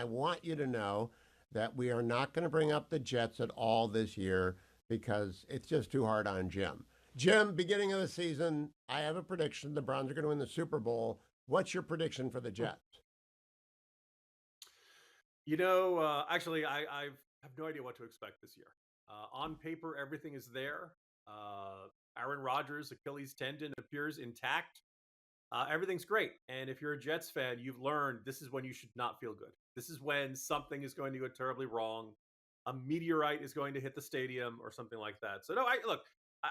I want you to know that we are not going to bring up the Jets at all this year because it's just too hard on Jim. Jim, beginning of the season, I have a prediction. The Browns are going to win the Super Bowl. What's your prediction for the Jets? Actually, I have no idea what to expect this year. On paper, everything is there. Aaron Rodgers' Achilles tendon appears intact. Everything's great. And if you're a Jets fan, you've learned this is when you should not feel good. This is when something is going to go terribly wrong. A meteorite is going to hit the stadium or something like that. So, no,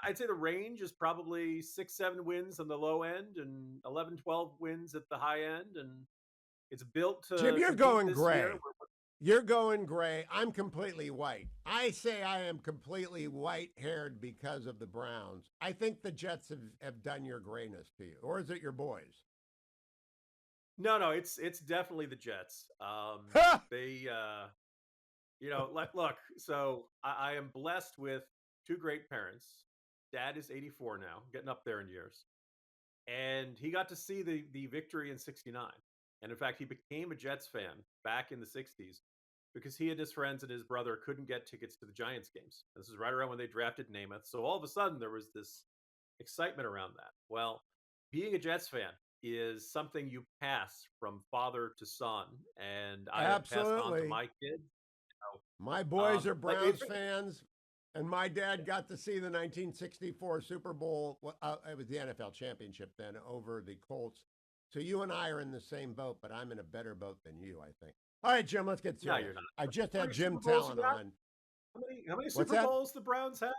I'd say the range is probably 6-7 wins on the low end and 11-12 wins at the high end. And it's built to Jim, you're compete going this gray. year. You're going gray. I'm completely white. I say I am completely white haired because of the Browns. I think the Jets have done your grayness to you. Or is it your boys? No, it's definitely the Jets. They, look. So I am blessed with two great parents. Dad is 84 now, getting up there in years, and he got to see the victory in '69. And in fact, he became a Jets fan back in the '60s because he and his friends and his brother couldn't get tickets to the Giants games. This is right around when they drafted Namath. So all of a sudden, there was this excitement around that. Well, being a Jets fan is something you pass from father to son, and I have passed on to Absolutely. my kids. My boys are But Browns fans, and my dad got to see the 1964 Super Bowl. It was the NFL championship then over the Colts. So you and I are in the same boat, but I'm in a better boat than you, I think. All right, Jim, let's get no, serious. you're not. I just How had many Jim Super Bowls you Talon got? on. How many What's Super that? Bowls the Browns have?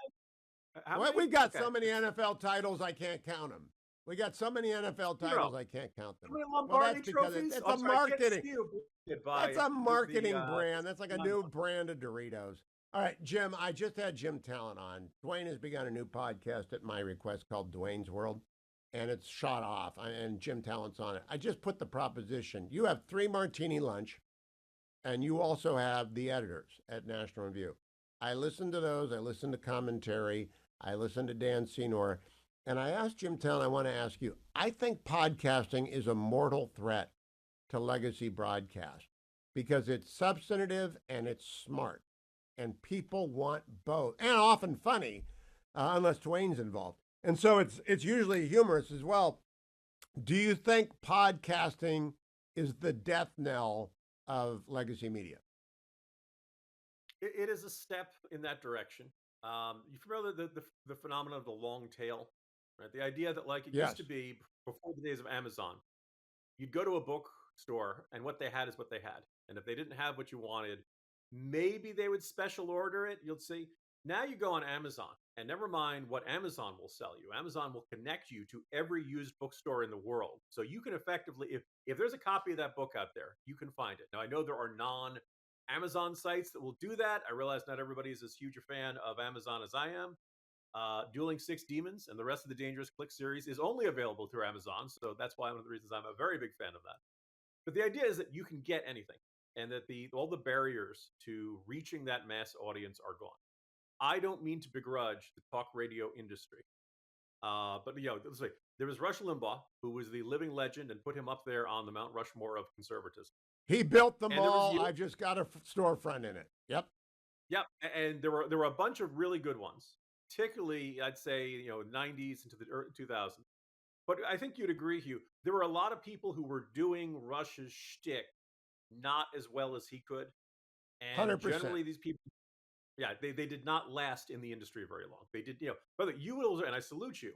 How Well, many? we got Okay. so many NFL titles, I can't count them. We got so many NFL titles, I can't count them. How many Well, Lombardi that's because trophies? it's I'm a sorry, I can't marketing. see you That's by a the marketing brand. That's like a new non- brand of Doritos. All right, Jim, I just had Jim Talon on. Dwayne has begun a new podcast at my request called Dwayne's World, and it's shot off, and Jim Talon's on it. I just put the proposition. You have 3 martini lunch, and you also have the editors at National Review. I listened to those. I listened to commentary. I listened to Dan Senor. And I asked Jim Talon, I want to ask you, I think podcasting is a mortal threat to legacy broadcast because it's substantive and it's smart. And people want both, and often funny, unless Dwayne's involved. And so it's usually humorous as well. Do you think podcasting is the death knell of legacy media? It is a step in that direction. You familiar with the phenomenon of the long tail, right? The idea that like it used to Yes. be before the days of Amazon, you'd go to a bookstore and what they had is what they had, and if they didn't have what you wanted, maybe they would special order it. You'll see. Now you go on Amazon, and never mind what Amazon will sell you. Amazon will connect you to every used bookstore in the world, so you can effectively, if there's a copy of that book out there, you can find it. Now I know there are non Amazon sites that will do that. I realize not everybody is as huge a fan of Amazon as I am. Dueling Six Demons and the rest of the Dangerous Click series is only available through Amazon, so that's why one of the reasons I'm a very big fan of that. But the idea is that you can get anything, and that all the barriers to reaching that mass audience are gone. I don't mean to begrudge the talk radio industry, but let's say there was Rush Limbaugh, who was the living legend, and put him up there on the Mount Rushmore of conservatism. He built them And there was all. you. I've just got a storefront in it. Yep. Yep, and there were a bunch of really good ones, particularly I'd say '90s into the 2000s. But I think you'd agree, Hugh. There were a lot of people who were doing Rush's shtick not as well as he could, and 100%. generally these people, yeah, they did not last in the industry very long. They did, brother, you will, and I salute you.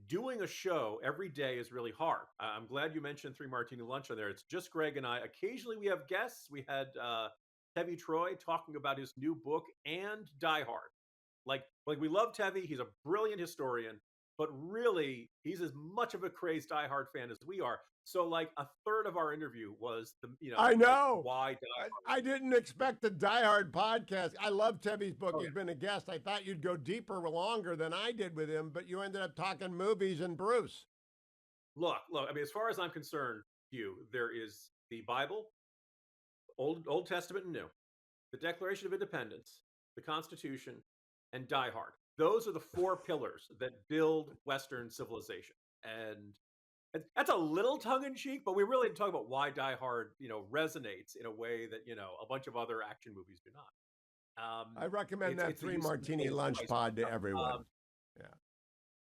Doing a show every day is really hard. I'm glad you mentioned 3 Martini Lunch on there. It's just Greg and I. Occasionally we have guests. We had Tevi Troy talking about his new book and Die Hard. Like we love Tevi. He's a brilliant historian, but really he's as much of a crazed Die Hard fan as we are. So like a third of our interview was I like know. why Die Hard. I didn't expect the Die Hard podcast. I love Tevi's book. Oh, He's yeah. been a guest. I thought you'd go deeper, longer than I did with him, but you ended up talking movies and Bruce. Look. I mean, as far as I'm concerned, Hugh, there is the Bible, Old Testament and New, the Declaration of Independence, the Constitution, and Die Hard. Those are the 4 pillars that build Western civilization. And That's a little tongue in cheek, but we really talk about why Die Hard, resonates in a way that a bunch of other action movies do not. I recommend that It's a three use of martini the lunch device. pod to everyone. Yeah.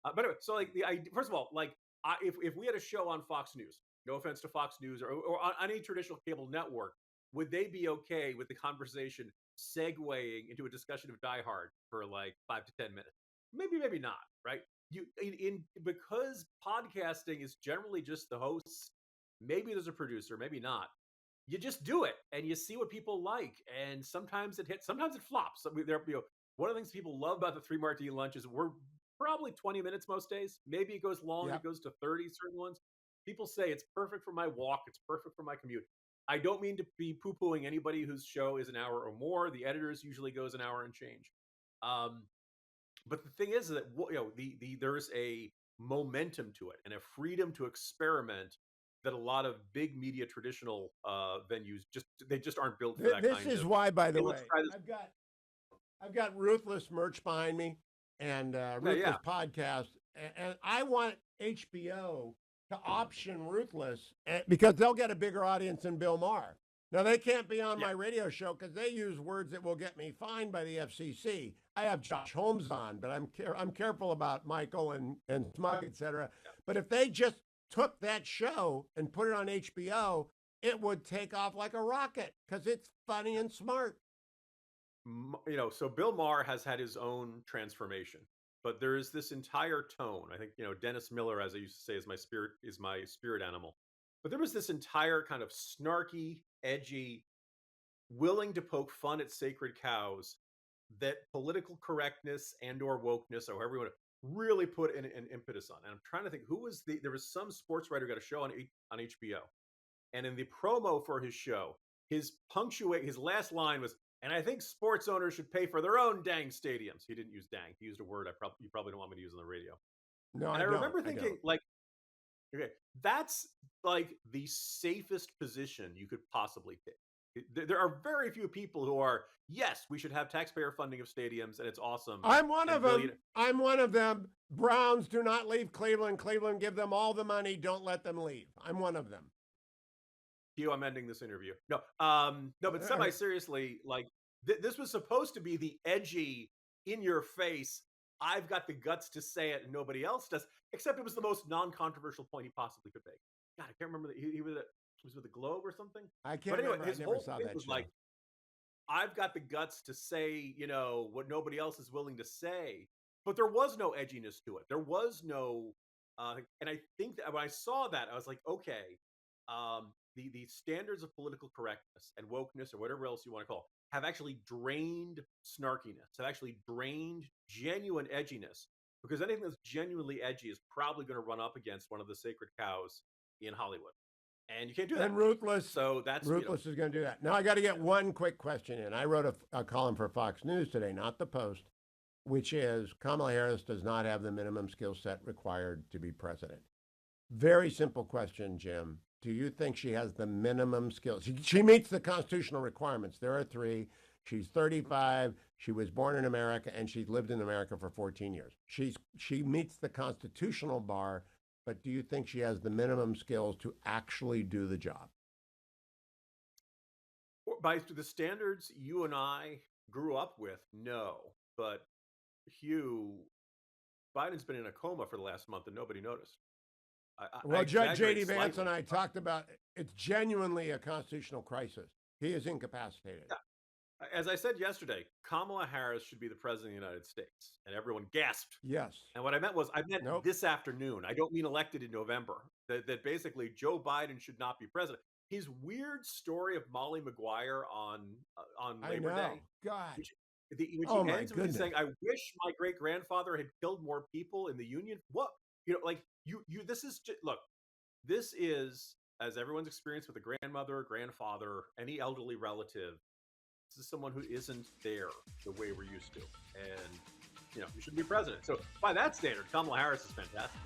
But anyway, so like first of all, like if we had a show on Fox News, no offense to Fox News or on any traditional cable network, would they be okay with the conversation segueing into a discussion of Die Hard for like 5 to 10 minutes? Maybe, maybe not. Right? You in because podcasting is generally just the hosts. Maybe there's a producer, maybe not. You just do it and you see what people like, and sometimes it hits, sometimes it flops. One of the things people love about the three martini lunch is we're probably 20 minutes most days. Maybe it goes long, it Yep. goes to 30 certain ones. People say it's perfect for my walk, it's perfect for my commute. I don't mean to be poo-pooing anybody whose show is an hour or more. The editors usually goes an hour and change. Um, but the thing is that there's a momentum to it and a freedom to experiment that a lot of big media traditional venues just aren't built for that This kind is of. why, by the Hey, let's way, try this. I've got Ruthless merch behind me and Yeah, Ruthless yeah. podcast, and I want HBO to option Ruthless because they'll get a bigger audience than Bill Maher. Now they can't be on Yeah. my radio show because they use words that will get me fined by the FCC. I have Josh Holmes on, but I'm careful about Michael and Smug, etc. But if they just took that show and put it on HBO, it would take off like a rocket because it's funny and smart. So Bill Maher has had his own transformation, but there is this entire tone. I think Dennis Miller, as I used to say, is my spirit animal. But there was this entire kind of snarky, edgy, willing to poke fun at sacred cows that political correctness and/or wokeness, or however you want to really put an impetus on. And I'm trying to think there was some sports writer who got a show on HBO, and in the promo for his show, his last line was, "And I think sports owners should pay for their own dang stadiums." He didn't use "dang." He used a word you probably don't want me to use on the radio. No, And I I don't. remember I thinking, don't. like, okay, that's like the safest position you could possibly take. There are very few people who are, yes, we should have taxpayer funding of stadiums, and it's awesome. I'm one of them. I'm one of them. Browns do not leave Cleveland. Cleveland give them all the money. Don't let them leave. I'm one of them. Hugh, I'm ending this interview. No, no, but All semi right. seriously, like this was supposed to be the edgy, in your face. I've got the guts to say it, and nobody else does. Except it was the most non-controversial point he possibly could make. God, I can't remember that he was with the Globe or something. I can't But anyway, remember. I his never whole saw thing that was show. like, I've got the guts to say, what nobody else is willing to say. But there was no edginess to it. There was no, and I think that when I saw that, I was like, okay, the standards of political correctness and wokeness or whatever else you want to call it, have actually drained snarkiness, have actually drained genuine edginess. Because anything that's genuinely edgy is probably going to run up against one of the sacred cows in Hollywood, and you can't do that. And Ruthless. So that's Ruthless is going to do that. Now I got to get one quick question in. I wrote a column for Fox News today, not the Post, which is Kamala Harris does not have the minimum skill set required to be president. Very simple question, Jim. Do you think she has the minimum skills? She meets the constitutional requirements. There are three. She's 35. She was born in America, and she's lived in America for 14 years. She meets the constitutional bar, but do you think she has the minimum skills to actually do the job? By the standards you and I grew up with, no. But Hugh, Biden's been in a coma for the last month and nobody noticed. Well, Judge J.D. Vance slightly. and I talked about it's genuinely a constitutional crisis. He is incapacitated. Yeah. As I said yesterday, Kamala Harris should be the president of the United States. And everyone gasped. Yes. And what I meant was, this afternoon. I don't mean elected in November. That basically Joe Biden should not be president. His weird story of Molly Maguire on Labor Day. God. Which he ends with saying, "I wish my great grandfather had killed more people in the Union." What this is look. This is, as everyone's experienced with a grandmother, grandfather, any elderly relative. This is someone who isn't there the way we're used to, and you shouldn't be president. So by that standard, Kamala Harris is fantastic.